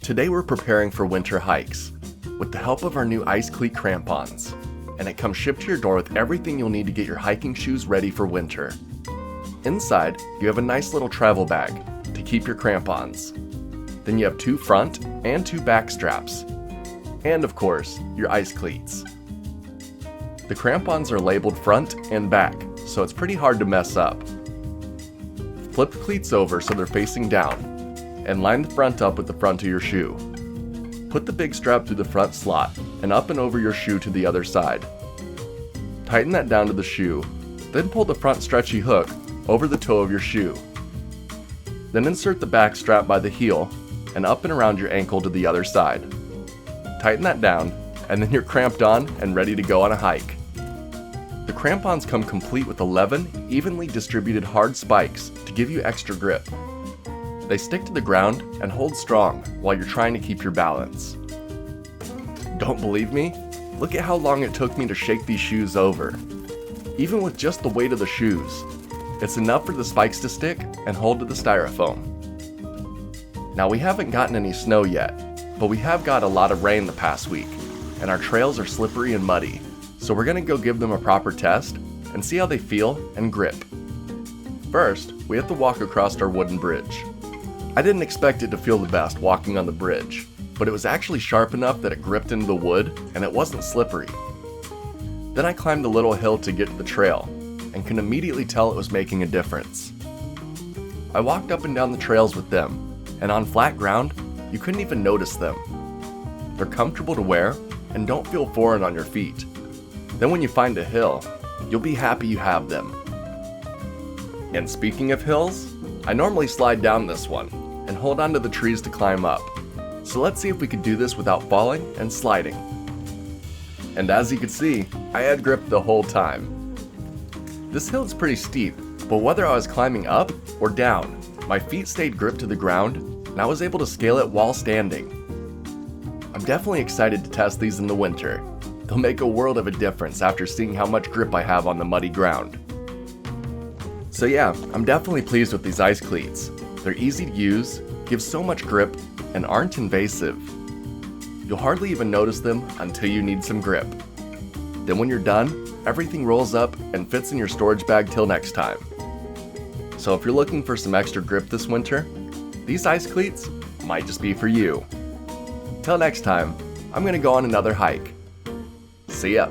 Today we're preparing for winter hikes with the help of our new Ice Cleat Crampons, and it comes shipped to your door with everything you'll need to get your hiking shoes ready for winter. Inside, you have a nice little travel bag to keep your crampons. Then you have 2 front and 2 back straps, and of course, your ice cleats. The crampons are labeled front and back, so it's pretty hard to mess up. Flip the cleats over so they're facing down, and line the front up with the front of your shoe. Put the big strap through the front slot and up and over your shoe to the other side. Tighten that down to the shoe, then pull the front stretchy hook over the toe of your shoe. Then insert the back strap by the heel and up and around your ankle to the other side. Tighten that down, and then you're cramped on and ready to go on a hike. The crampons come complete with 11 evenly distributed hard spikes to give you extra grip. They stick to the ground and hold strong while you're trying to keep your balance. Don't believe me? Look at how long it took me to shake these shoes over. Even with just the weight of the shoes, it's enough for the spikes to stick and hold to the styrofoam. Now we haven't gotten any snow yet, but we have got a lot of rain the past week, and our trails are slippery and muddy, so we're gonna go give them a proper test and see how they feel and grip. First, we have to walk across our wooden bridge. I didn't expect it to feel the best walking on the bridge, but it was actually sharp enough that it gripped into the wood and it wasn't slippery. Then I climbed a little hill to get to the trail and could immediately tell it was making a difference. I walked up and down the trails with them, and on flat ground, you couldn't even notice them. They're comfortable to wear and don't feel foreign on your feet. Then when you find a hill, you'll be happy you have them. And speaking of hills, I normally slide down this one and hold onto the trees to climb up. So let's see if we could do this without falling and sliding. And as you can see, I had grip the whole time. This hill is pretty steep, but whether I was climbing up or down, my feet stayed gripped to the ground and I was able to scale it while standing. I'm definitely excited to test these in the winter. They'll make a world of a difference after seeing how much grip I have on the muddy ground. So yeah, I'm definitely pleased with these ice cleats. They're easy to use, give so much grip, and aren't invasive. You'll hardly even notice them until you need some grip. Then when you're done, everything rolls up and fits in your storage bag till next time. So if you're looking for some extra grip this winter, these ice cleats might just be for you. Till next time, I'm gonna go on another hike. See ya.